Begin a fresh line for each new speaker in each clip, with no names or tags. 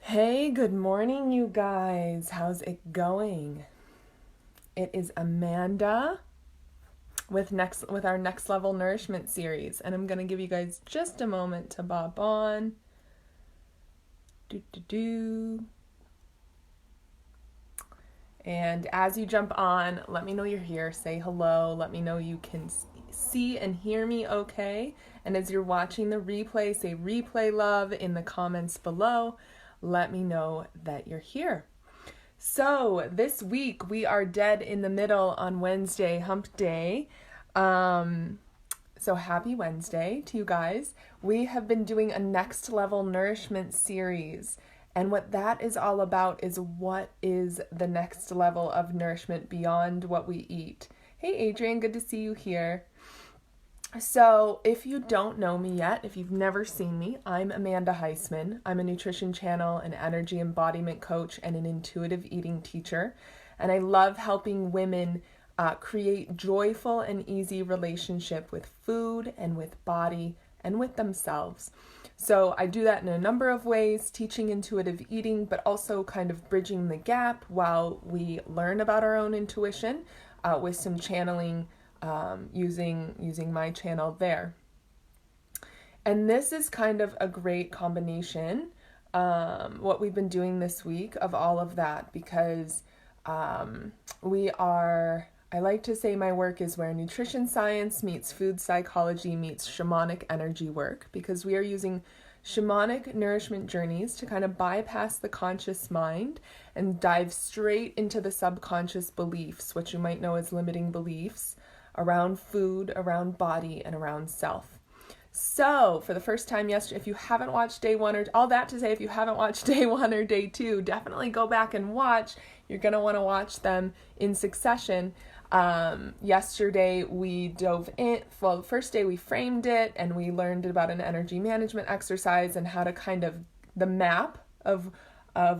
Hey, good morning, you guys. How's it going? It is Amanda with our next level nourishment series, and I'm gonna give you guys just a moment to bob on. Do do do. And as you jump on, let me know you're here. Say hello. Let me know you can see and hear me okay. And as you're watching the replay, say replay love in the comments below. Let me know that you're here. So this week we are dead in the middle on Wednesday, hump day. So happy Wednesday to you guys. We have been doing a next level nourishment series. And what that is all about is what is the next level of nourishment beyond what we eat. Hey Adrian, good to see you here. So if you don't know me yet, if you've never seen me, I'm Amanda Heisman. I'm a nutrition channel, an energy embodiment coach, and an intuitive eating teacher. And I love helping women create joyful and easy relationship with food and with body and with themselves. So I do that in a number of ways, teaching intuitive eating, but also kind of bridging the gap while we learn about our own intuition with some channeling using my channel there. And this is kind of a great combination, what we've been doing this week of all of that, because I like to say my work is where nutrition science meets food psychology meets shamanic energy work, because we are using shamanic nourishment journeys to kind of bypass the conscious mind and dive straight into the subconscious beliefs, which you might know as limiting beliefs, around food, around body, and around self. So for the first time yesterday, if you haven't watched day one, or all that to say, if you haven't watched day one or day two, definitely go back and watch. You're going to want to watch them in succession. Yesterday we dove in, well, the first day we framed it and we learned about an energy management exercise and how to kind of the map of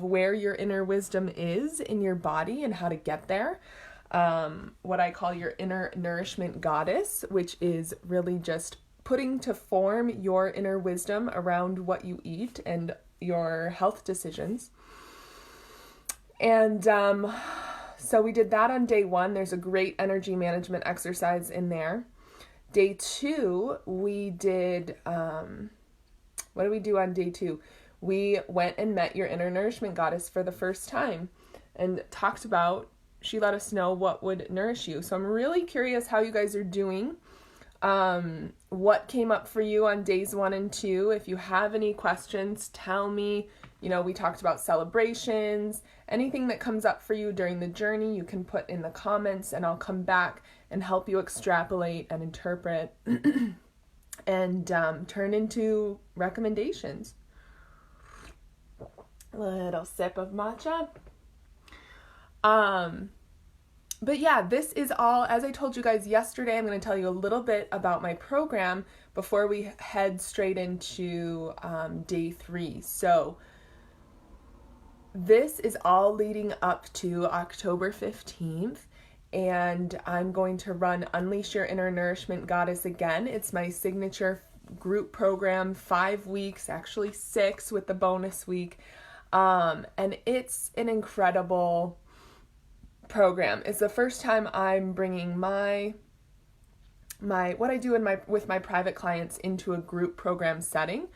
where your inner wisdom is in your body and how to get there. What I call your inner nourishment goddess, which is really just putting to form your inner wisdom around what you eat and your health decisions. And so we did that on day one. There's a great energy management exercise in there. Day two, we did, what did we do on day two? We went and met your inner nourishment goddess for the first time and talked about, she let us know what would nourish you. So I'm really curious how you guys are doing. What came up for you on days 1 and 2? If you have any questions, tell me. You know, we talked about celebrations. Anything that comes up for you during the journey, you can put in the comments and I'll come back and help you extrapolate and interpret and turn into recommendations. A little sip of matcha. But yeah, this is all, as I told you guys yesterday, I'm going to tell you a little bit about my program before we head straight into day 3. So this is all leading up to October 15th, and I'm going to run Unleash Your Inner Nourishment Goddess again. It's my signature group program, 5 weeks, actually 6 with the bonus week. And it's an incredible program. It's the first time I'm bringing my what I do with my private clients into a group program setting.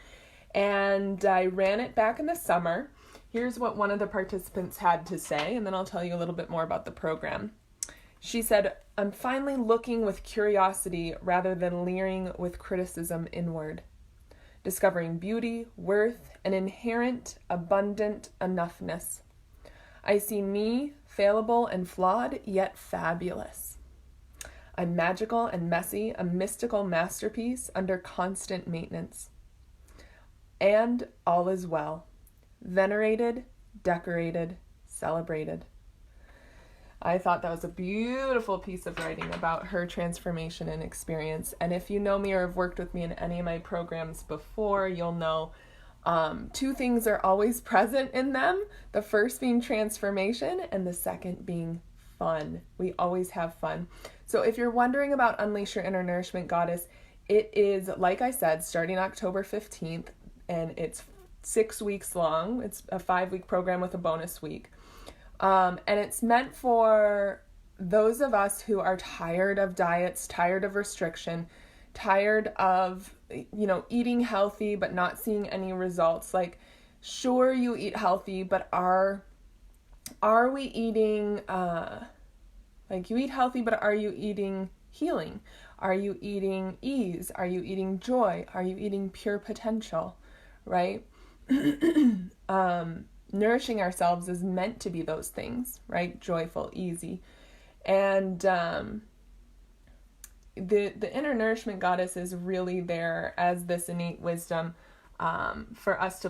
And I ran it back in the summer. Here's what one of the participants had to say, and then I'll tell you a little bit more about the program. She said, "I'm finally looking with curiosity rather than leering with criticism inward, discovering beauty, worth, and inherent abundant enoughness. I see me, fallible and flawed, yet fabulous. I'm magical and messy, a mystical masterpiece under constant maintenance. And all is well. Venerated, decorated, celebrated." I thought that was a beautiful piece of writing about her transformation and experience. And if you know me or have worked with me in any of my programs before, you'll know 2 things are always present in them. The first being transformation and the second being fun. We always have fun. So if you're wondering about Unleash Your Inner Nourishment Goddess, it is, like I said, starting October 15th, and it's 6 weeks long. It's a 5-week program with a bonus week. And it's meant for those of us who are tired of diets, tired of restriction, tired of, eating healthy but not seeing any results. Like, sure, you eat healthy, but are we eating, you eat healthy, but are you eating healing? Are you eating ease? Are you eating joy? Are you eating pure potential, right? Nourishing ourselves is meant to be those things, right? Joyful, easy. And the inner nourishment goddess is really there as this innate wisdom for us to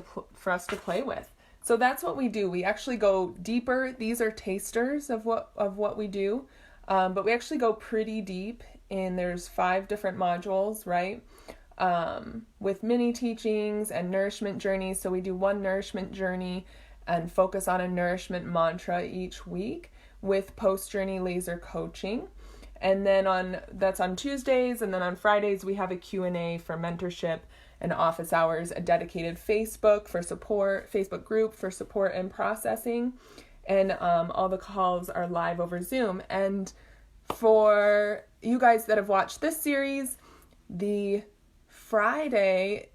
play with. So that's what we do. We actually go deeper. These are tasters of what we do, but we actually go pretty deep. And there's 5 different modules, right? With mini teachings and nourishment journeys. So we do one nourishment journey and focus on a nourishment mantra each week with post-journey laser coaching. And then that's on Tuesdays, and then on Fridays we have a Q&A for mentorship and office hours, a dedicated Facebook group for support and processing, and all the calls are live over Zoom. And for you guys that have watched this series, the Friday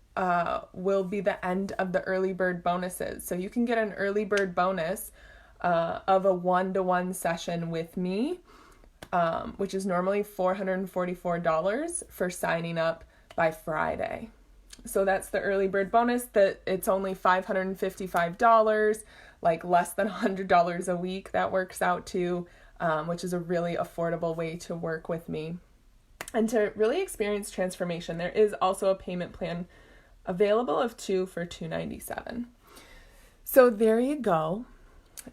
will be the end of the early bird bonuses. So you can get an early bird bonus of a 1-to-1 session with me, which is normally $444 for signing up by Friday. So that's the early bird bonus. That it's only $555, like less than $100 a week. That works out to, which is a really affordable way to work with me and to really experience transformation. There is also a payment plan available of 2 for $297. So there you go.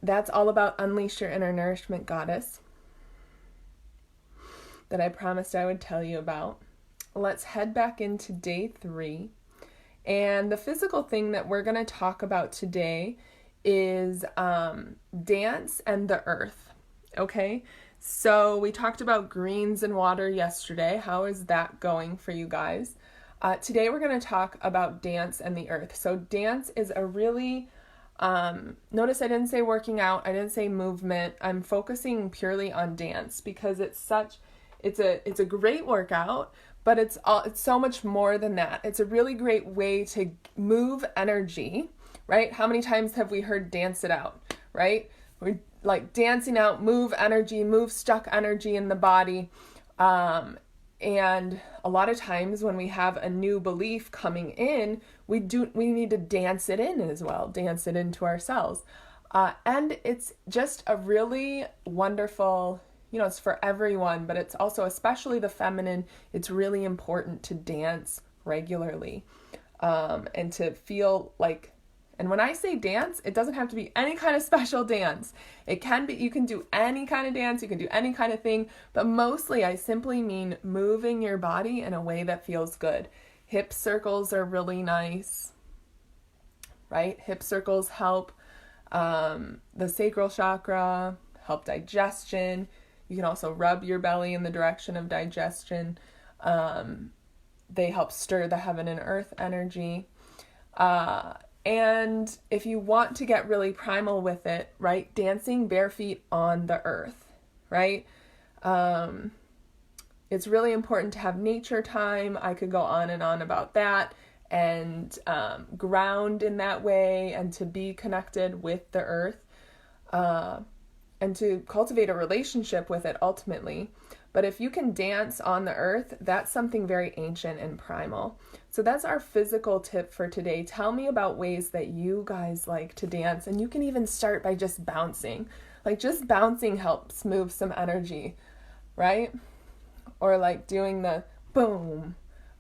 That's all about Unleash Your Inner Nourishment Goddess that I promised I would tell you about. Let's head back into day 3. And the physical thing that we're going to talk about today is dance and the earth. Okay? So we talked about greens and water yesterday. How is that going for you guys? Today we're going to talk about dance and the earth. So dance is a really, notice I didn't say working out, I didn't say movement. I'm focusing purely on dance because it's a great workout, but it's so much more than that. It's a really great way to move energy, right? How many times have we heard dance it out, right? We're like dancing out, move energy, move stuck energy in the body. And a lot of times when we have a new belief coming in, we need to dance it in as well, dance it into ourselves. And it's just a really wonderful, it's for everyone, but it's also, especially the feminine, it's really important to dance regularly, and to feel like, and when I say dance, it doesn't have to be any kind of special dance. It can be, you can do any kind of dance, you can do any kind of thing, but mostly I simply mean moving your body in a way that feels good. Hip circles are really nice, right? Hip circles help the sacral chakra, help digestion. You can also rub your belly in the direction of digestion. They help stir the heaven and earth energy. And if you want to get really primal with it, right, dancing bare feet on the earth, right? It's really important to have nature time. I could go on and on about that, and ground in that way, and to be connected with the earth, and to cultivate a relationship with it ultimately. But if you can dance on the earth, that's something very ancient and primal. So that's our physical tip for today. Tell me about ways that you guys like to dance. And you can even start by just bouncing. Like just bouncing helps move some energy, right? Or like doing the boom,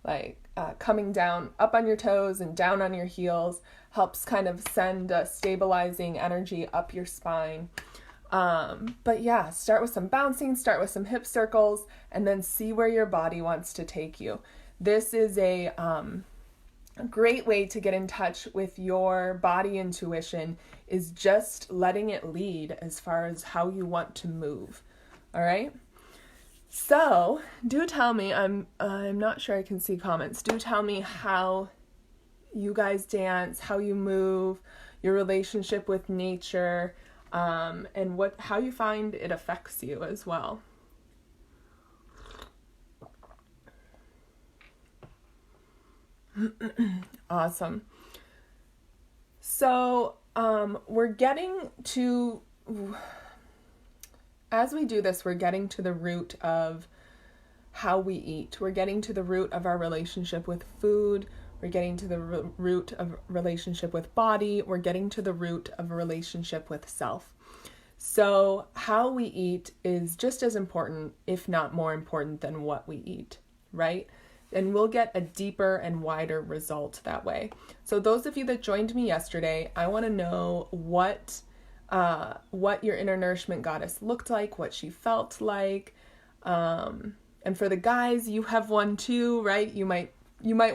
like coming down, up on your toes and down on your heels, helps kind of send a stabilizing energy up your spine. But yeah, start with some bouncing, start with some hip circles, and then see where your body wants to take you. This is a great way to get in touch with your body intuition, is just letting it lead as far as how you want to move. All right. So do tell me, I'm not sure I can see comments. Do tell me how you guys dance, how you move, your relationship with nature, and how you find it affects you as well. Awesome. So we're getting to, as we do this, we're getting to the root of how we eat. We're getting to the root of our relationship with food. We're getting to the root of relationship with body. We're getting to the root of a relationship with self. So how we eat is just as important, if not more important, than what we eat, right? And we'll get a deeper and wider result that way. So those of you that joined me yesterday, I want to know what your inner nourishment goddess looked like, what she felt like. And for the guys, you have one too, right? You might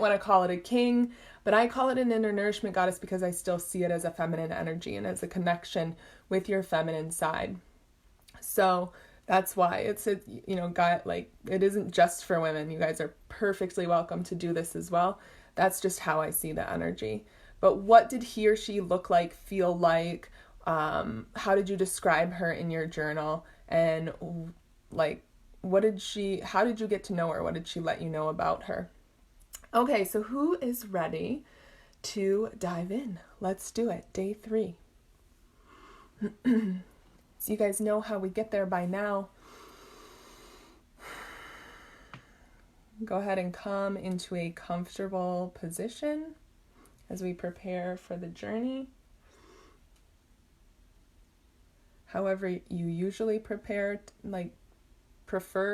want to call it a king, but I call it an inner nourishment goddess because I still see it as a feminine energy and as a connection with your feminine side. So that's why it's a, guy, like, it isn't just for women. You guys are perfectly welcome to do this as well. That's just how I see the energy. But what did he or she look like, feel like? How did you describe her in your journal? And like, how did you get to know her? What did she let you know about her? Okay, so who is ready to dive in? Let's do it. Day 3. So you guys know how we get there by now. Go ahead and come into a comfortable position as we prepare for the journey. However you usually prefer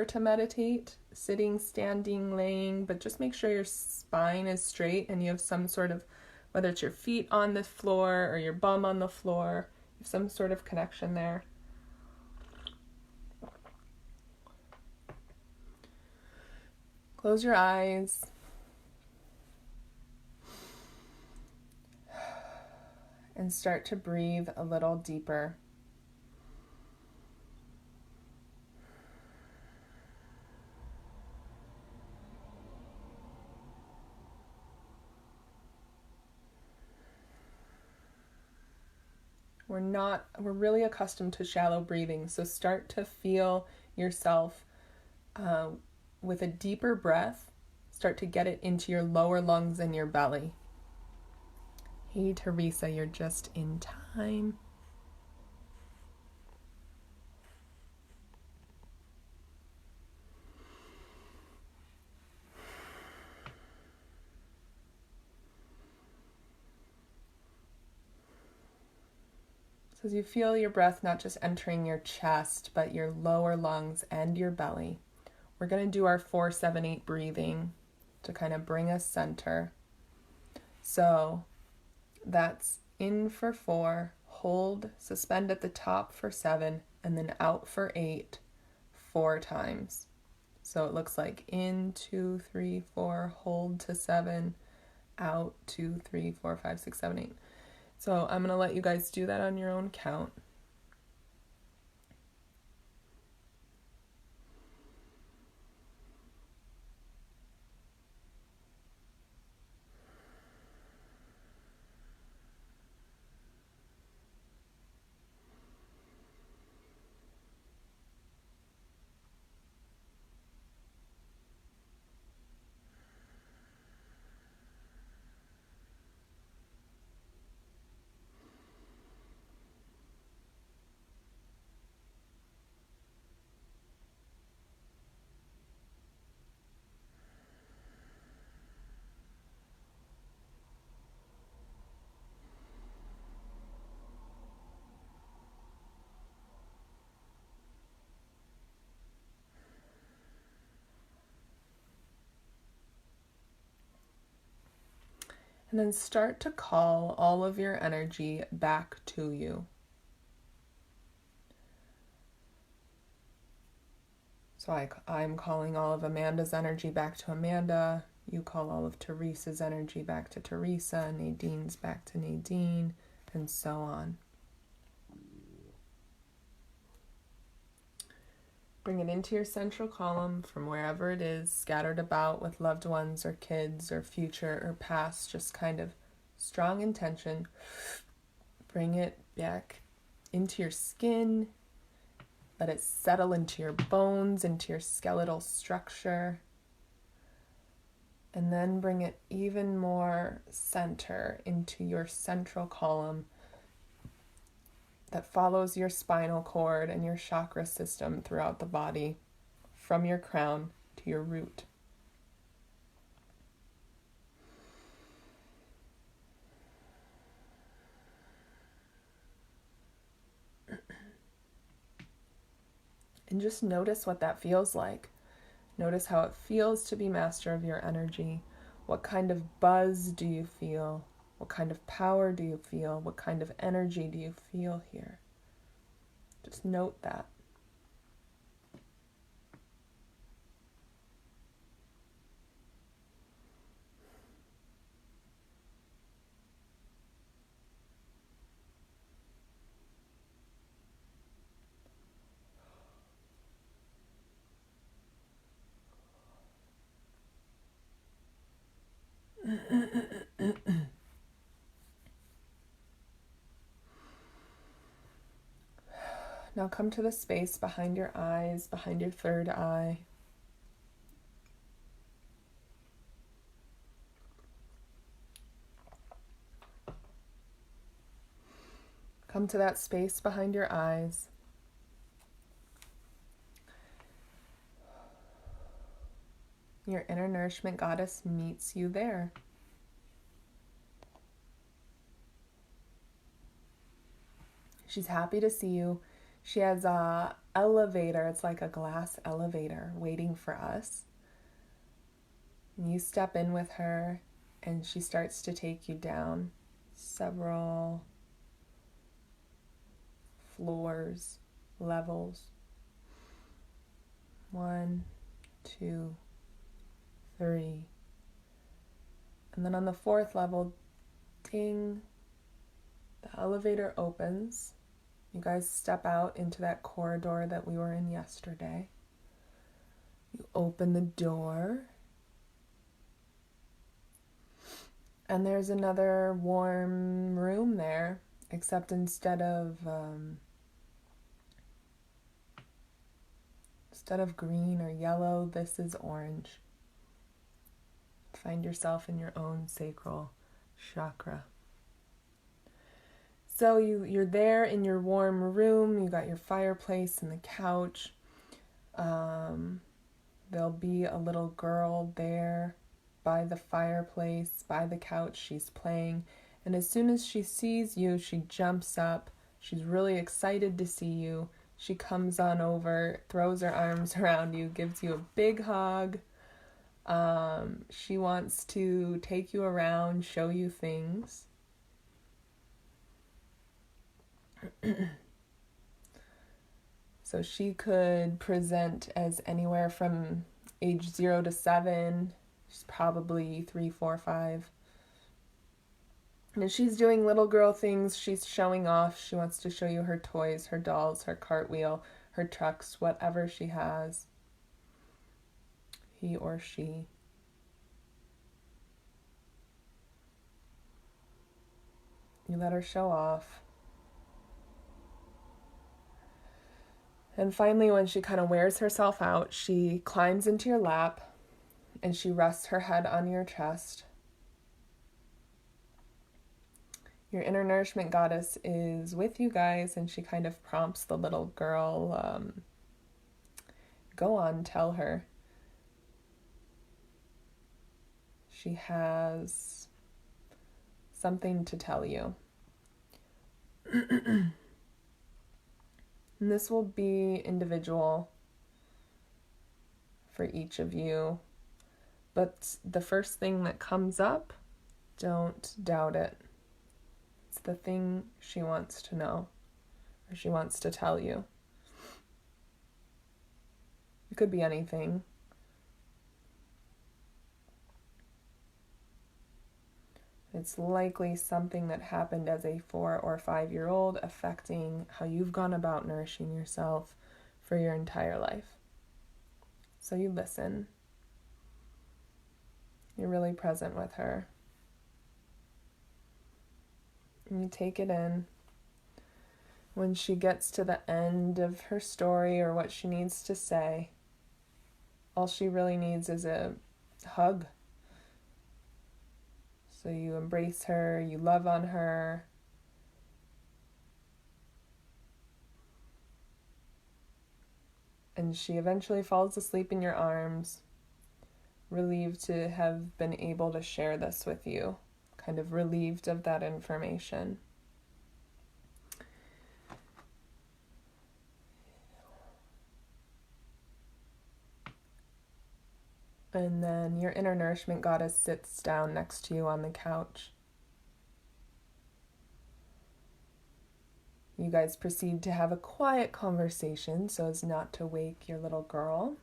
to meditate, sitting, standing, laying, but just make sure your spine is straight and you have some sort of, whether it's your feet on the floor or your bum on the floor, you have some sort of connection there. Close your eyes. And start to breathe a little deeper. We're really accustomed to shallow breathing, so start to feel yourself with a deeper breath, start to get it into your lower lungs and your belly. Hey, Teresa, you're just in time. So as you feel your breath not just entering your chest, but your lower lungs and your belly, we're going to do our 4-7-8 breathing to kind of bring us center. So that's in for 4, hold, suspend at the top for 7, and then out for 8, 4 times. So it looks like in 2, 3, 4, hold to 7, out 2, 3, 4, 5, 6, 7, 8. So I'm going to let you guys do that on your own count. And then start to call all of your energy back to you. So I'm calling all of Amanda's energy back to Amanda. You call all of Teresa's energy back to Teresa, Nadine's back to Nadine, and so on. Bring it into your central column from wherever it is, scattered about with loved ones or kids or future or past, just kind of strong intention. Bring it back into your skin. Let it settle into your bones, into your skeletal structure. And then bring it even more center into your central column that follows your spinal cord and your chakra system throughout the body, from your crown to your root. And just notice what that feels like. Notice how it feels to be master of your energy. What kind of buzz do you feel? What kind of power do you feel? What kind of energy do you feel here? Just note that. Now come to the space behind your eyes, behind your third eye. Come to that space behind your eyes. Your inner nourishment goddess meets you there. She's happy to see you. She has a elevator. It's like a glass elevator waiting for us. And you step in with her and she starts to take you down several floors, levels. 1, 2, 3. And then on the 4th level, ding, the elevator opens. You guys step out into that corridor that we were in yesterday. You open the door. And there's another warm room there, except instead of green or yellow, this is orange. Find yourself in your own sacral chakra. So you're there in your warm room. You got your fireplace and the couch. There'll be a little girl there by the fireplace, by the couch. She's playing. And as soon as she sees you, she jumps up. She's really excited to see you. She comes on over, throws her arms around you, gives you a big hug. She wants to take you around, show you things. So she could present as anywhere from age 0 to 7. She's probably 3, 4, 5. And she's doing little girl things. She's showing off. She wants to show you her toys, her dolls, her cartwheel, her trucks, whatever she has. He or she. You let her show off. And finally, when she kind of wears herself out, she climbs into your lap and she rests her head on your chest. Your inner nourishment goddess is with you guys, and she kind of prompts the little girl, go on, tell her. She has something to tell you. And this will be individual for each of you. But the first thing that comes up, don't doubt it. It's the thing she wants to know, or she wants to tell you. It could be anything. It's likely something that happened as a 4 or 5-year-old, affecting how you've gone about nourishing yourself for your entire life. So you listen. You're really present with her. And you take it in. When she gets to the end of her story or what she needs to say, all she really needs is a hug. So you embrace her, you love on her. And she eventually falls asleep in your arms, relieved to have been able to share this with you, kind of relieved of that information. And then your inner nourishment goddess sits down next to you on the couch. You guys proceed to have a quiet conversation so as not to wake your little girl.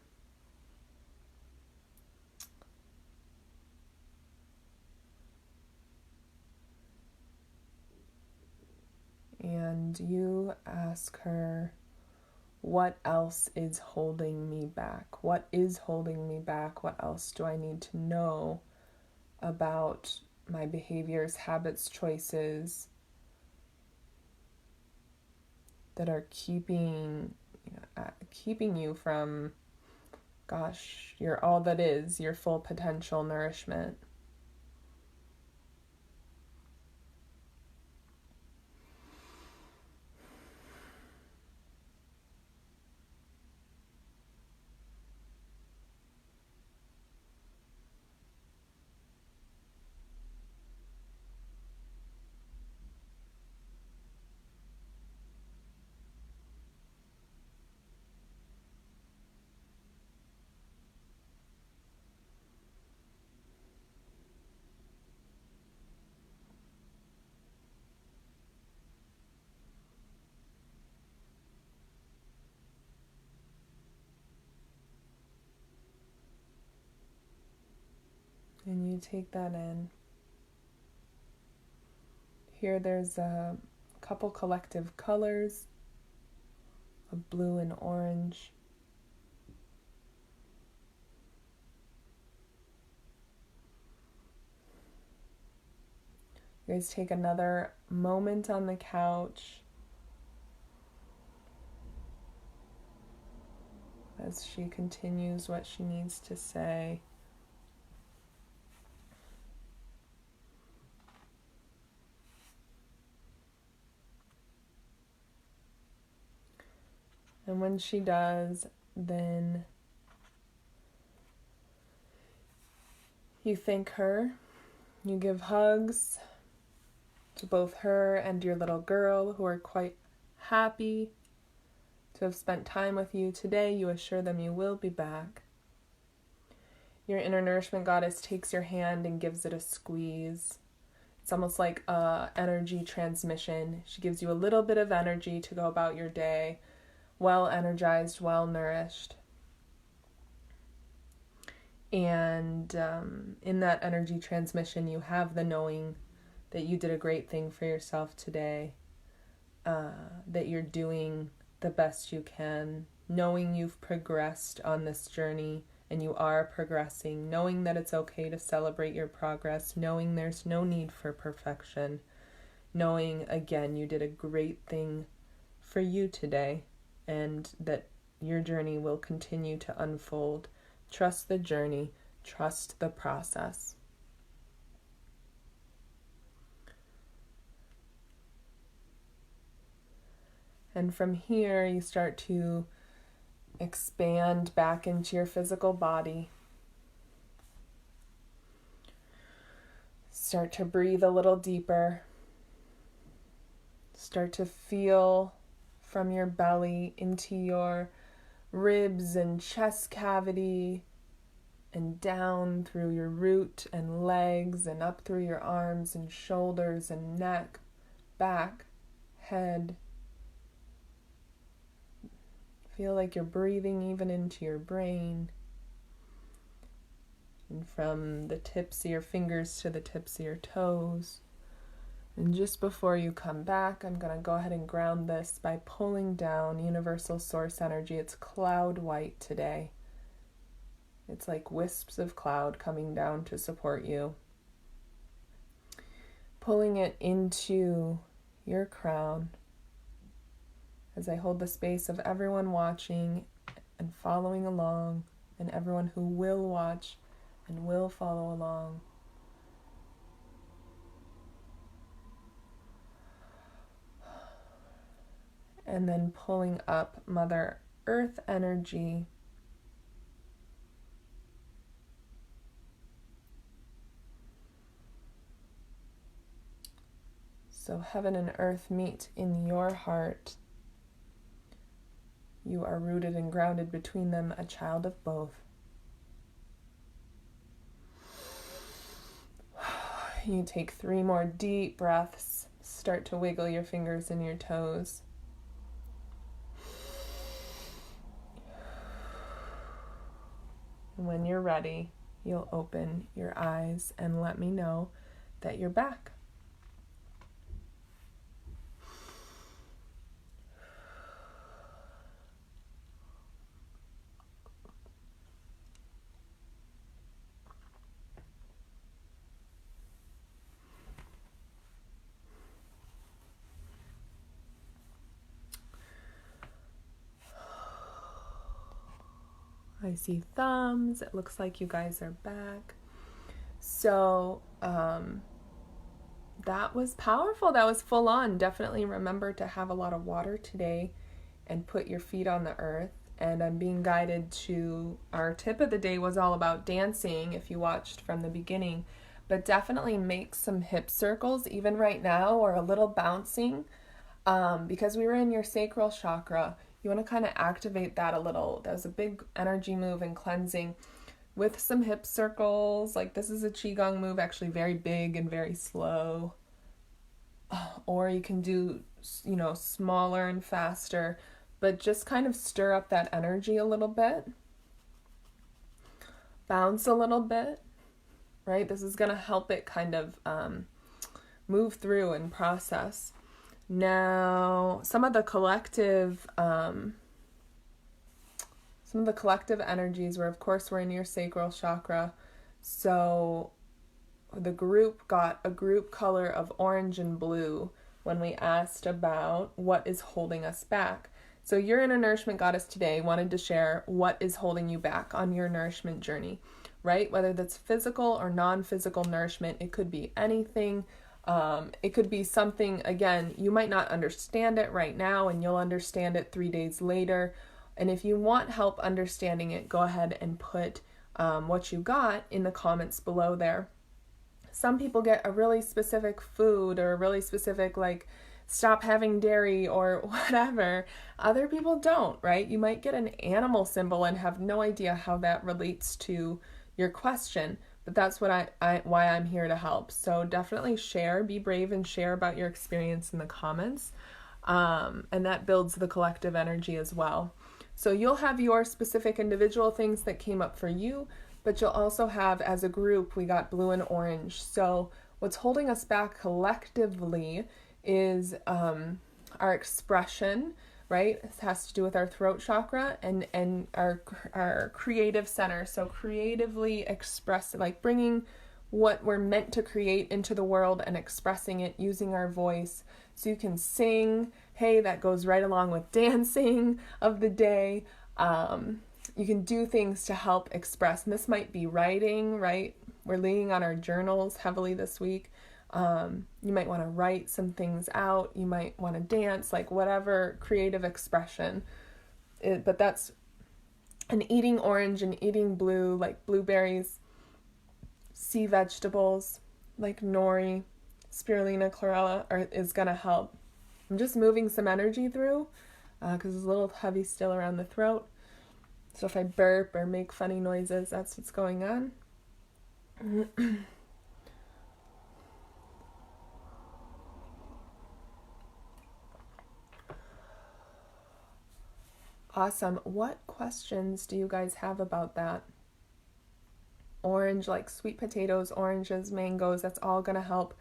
And you ask her, what else is holding me back? What is holding me back? What else do I need to know about my behaviors, habits, choices that are keeping you from, you're all that is, your full potential nourishment? And you take that in. Here there's a couple collective colors of blue and orange. You guys take another moment on the couch as she continues what she needs to say. And when she does, then you thank her. You give hugs to both her and your little girl, who are quite happy to have spent time with you today. You assure them you will be back. Your inner nourishment goddess takes your hand and gives it a squeeze. It's almost like a energy transmission. She gives you a little bit of energy to go about your day, well energized, well nourished. And in that energy transmission, you have the knowing that you did a great thing for yourself today, that you're doing the best you can, knowing you've progressed on this journey and you are progressing, knowing that it's okay to celebrate your progress, knowing there's no need for perfection, knowing, again, you did a great thing for you today and that your journey will continue to unfold. Trust the journey, trust the process. And from here, you start to expand back into your physical body. Start to breathe a little deeper. Start to feel from your belly into your ribs and chest cavity and down through your root and legs and up through your arms and shoulders and neck, back, head. Feel like you're breathing even into your brain. And from the tips of your fingers to the tips of your toes, And just before you come back, I'm going to go ahead and ground this by pulling down universal source energy. It's cloud white today. It's like wisps of cloud coming down to support you. Pulling it into your crown as I hold the space of everyone watching and following along, and everyone who will watch and will follow along. And then pulling up Mother Earth energy. So heaven and earth meet in your heart. You are rooted and grounded between them, a child of both. You take 3 more deep breaths. Start to wiggle your fingers and your toes. And when you're ready, you'll open your eyes and let me know that you're back. I see thumbs. It looks like you guys are back. So, that was powerful. That was full on. Definitely remember to have a lot of water today and put your feet on the earth. And I'm being guided to, our tip of the day was all about dancing, if you watched from the beginning. But definitely make some hip circles, even right now, or a little bouncing. Because we were in your sacral chakra, you want to kind of activate that a little. That was a big energy move and cleansing with some hip circles. Like, this is a qigong move, actually very big and very slow. Or you can do, smaller and faster, but just kind of stir up that energy a little bit. Bounce a little bit, right? This is going to help it kind of move through and process. Now, some of the collective energies were, of course, we're in your sacral chakra. So the group got a group color of orange and blue when we asked about what is holding us back. So your inner nourishment goddess today wanted to share what is holding you back on your nourishment journey, right? Whether that's physical or non-physical nourishment, it could be anything. It could be something, again, you might not understand it right now and you'll understand it 3 days later. And if you want help understanding it, go ahead and put what you got in the comments below there. Some people get a really specific food or a really specific, like, stop having dairy or whatever. Other people don't, right? You might get an animal symbol and have no idea how that relates to your question. But that's what why I'm here to help. So definitely share, be brave and share about your experience in the comments. And that builds the collective energy as well. So you'll have your specific individual things that came up for you, but you'll also have, as a group, we got blue and orange. So what's holding us back collectively is our expression, right? This has to do with our throat chakra and our creative center. So creatively express, like bringing what we're meant to create into the world and expressing it using our voice. So you can sing. Hey, that goes right along with dancing of the day. You can do things to help express. And this might be writing, right? We're leaning on our journals heavily this week. You might want to write some things out. You might want to dance, like whatever creative expression. But that's an eating orange and eating blue, like blueberries, sea vegetables, like nori, spirulina, chlorella, is going to help. I'm just moving some energy through because it's a little heavy still around the throat. So if I burp or make funny noises, that's what's going on. Awesome. What questions do you guys have about that? Orange, like sweet potatoes, oranges, mangoes, that's all going to help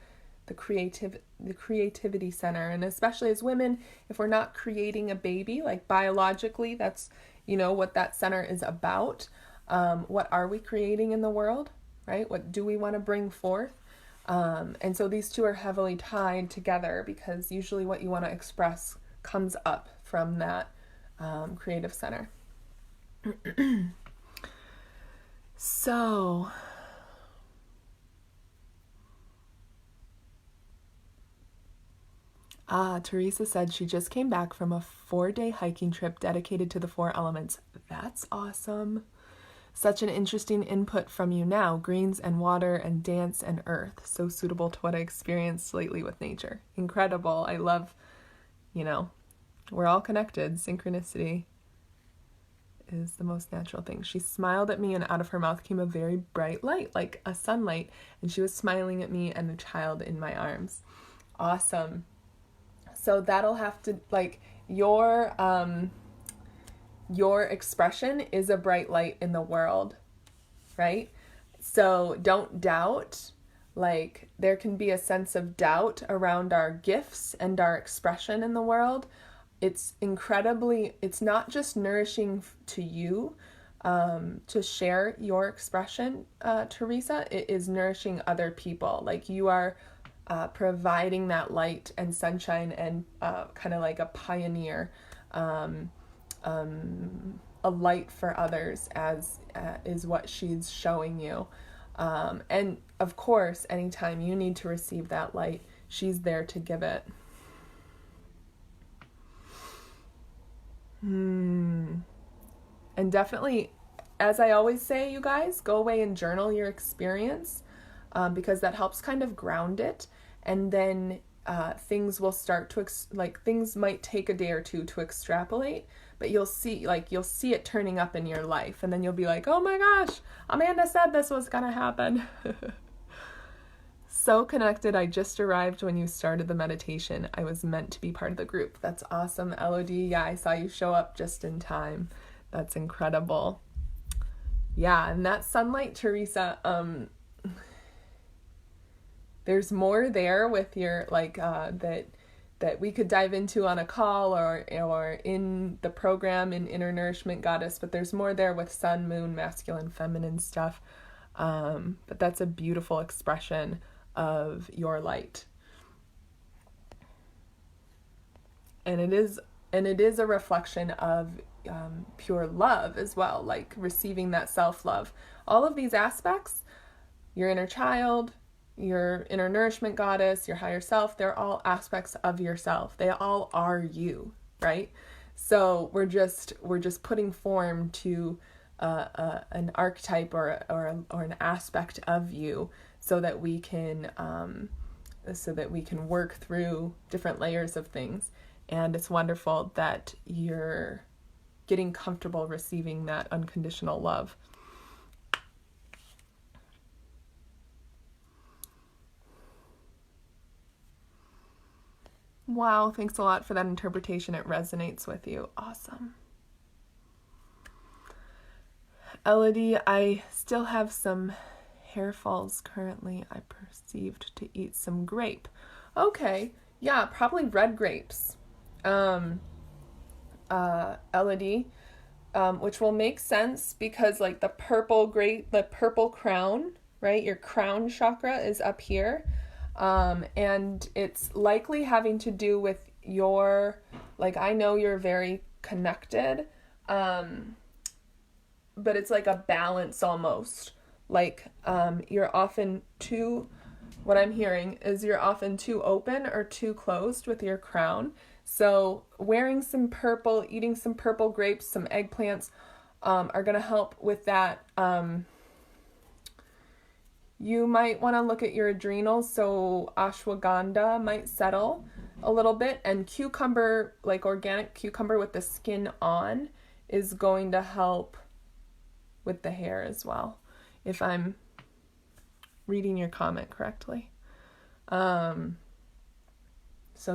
the creativity center. And especially as women, if we're not creating a baby, like biologically, that's, what that center is about. What are we creating in the world, right? What do we want to bring forth? And so these two are heavily tied together, because usually what you want to express comes up from that creative center. So, Teresa said she just came back from a 4-day hiking trip dedicated to the 4 elements. That's awesome. Such an interesting input from you now. Greens and water and dance and earth. So suitable to what I experienced lately with nature. Incredible. I love, we're all connected. Synchronicity is the most natural thing. She smiled at me, and out of her mouth came a very bright light, like a sunlight. And she was smiling at me and the child in my arms. Awesome. So that'll have to, your expression is a bright light in the world, right? So don't doubt. There can be a sense of doubt around our gifts and our expression in the world. It's not just nourishing to you to share your expression, Teresa. It is nourishing other people. You are providing that light and sunshine and kind of like a pioneer, a light for others, as is what she's showing you. And of course, anytime you need to receive that light, she's there to give it. And definitely, as I always say, you guys, go away and journal your experience, because that helps kind of ground it. And then things will start to, things might take a day or two to extrapolate, but you'll see it turning up in your life. And then you'll be like, oh my gosh, Amanda said this was going to happen. So connected. I just arrived when you started the meditation. I was meant to be part of the group. That's awesome, Elodie. Yeah, I saw you show up just in time. That's incredible. Yeah, and that sunlight, Teresa, there's more there with your, that we could dive into on a call or in the program in Inner Nourishment Goddess, but there's more there with sun, moon, masculine, feminine stuff. But that's a beautiful expression of your light. And it is a reflection of pure love as well, receiving that self-love. All of these aspects, your inner child, your inner nourishment goddess, your higher self, they're all aspects of yourself. They all are you, right? So we're just putting form to an archetype or an aspect of you, so that we can work through different layers of things. And it's wonderful that you're getting comfortable receiving that unconditional love. Wow, thanks a lot for that interpretation. It resonates with you. Awesome. Elodie, I still have some hair falls currently. I perceived to eat some grape. Okay, yeah, probably red grapes. Elodie, which will make sense because the purple grape, the purple crown, right? Your crown chakra is up here. And it's likely having to do with your, I know you're very connected, but it's like a balance almost. You're often what I'm hearing is you're often too open or too closed with your crown. So wearing some purple, eating some purple grapes, some eggplants, are going to help with that. You might want to look at your adrenals, so ashwagandha might settle a little bit, and cucumber, organic cucumber with the skin on, is going to help with the hair as well, if I'm reading your comment correctly. So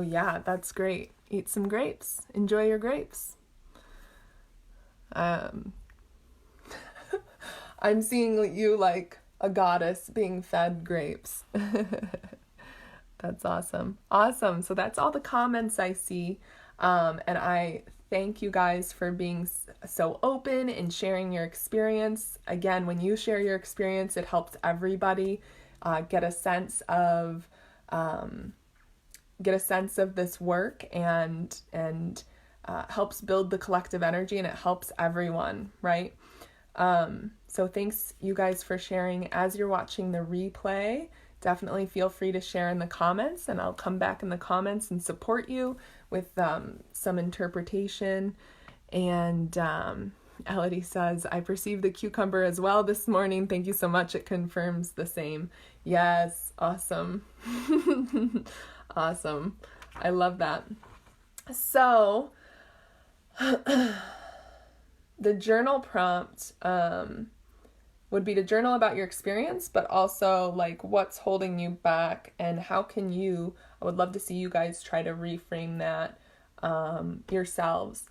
yeah, that's great. Eat some grapes. Enjoy your grapes. I'm seeing you like a goddess being fed grapes. That's awesome. Awesome. So that's all the comments I see. And I thank you guys for being so open and sharing your experience. Again, when you share your experience, it helps everybody get a sense of this work, and helps build the collective energy, and it helps everyone, right? So thanks you guys for sharing. As you're watching the replay, definitely feel free to share in the comments, and I'll come back in the comments and support you with some interpretation. And Elodie says, I perceived the cucumber as well this morning. Thank you so much. It confirms the same. Yes, awesome. Awesome. I love that. So the journal prompt would be to journal about your experience, but also like what's holding you back, and how can you, I would love to see you guys try to reframe that yourselves.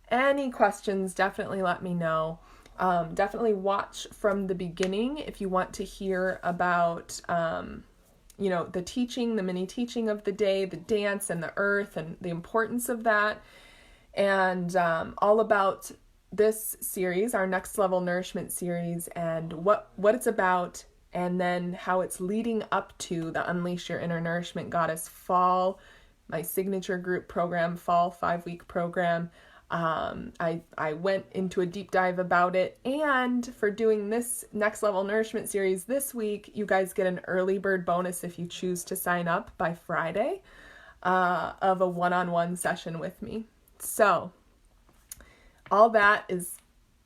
Any questions, definitely let me know. Definitely watch from the beginning if you want to hear about, the teaching, the mini teaching of the day, the dance and the earth and the importance of that, and all about this series, our Next Level Nourishment series, and what it's about, and then how it's leading up to the Unleash Your Inner Nourishment Goddess Fall, my signature group program, Fall 5-week program. I went into a deep dive about it, and for doing this Next Level Nourishment series this week, you guys get an early bird bonus if you choose to sign up by Friday of a one-on-one session with me. So all that is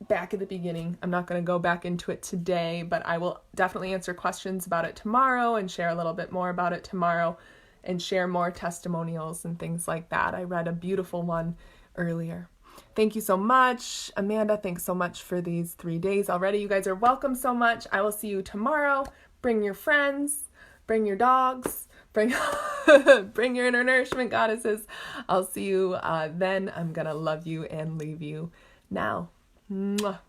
back at the beginning. I'm not going to go back into it today, but I will definitely answer questions about it tomorrow and share a little bit more about it tomorrow and share more testimonials and things like that. I read a beautiful one earlier. Thank you so much. Amanda, thanks so much for these 3 days already. You guys are welcome so much. I will see you tomorrow. Bring your friends, bring your dogs, bring your inner nourishment goddesses. I'll see you then. I'm going to love you and leave you now. Mwah.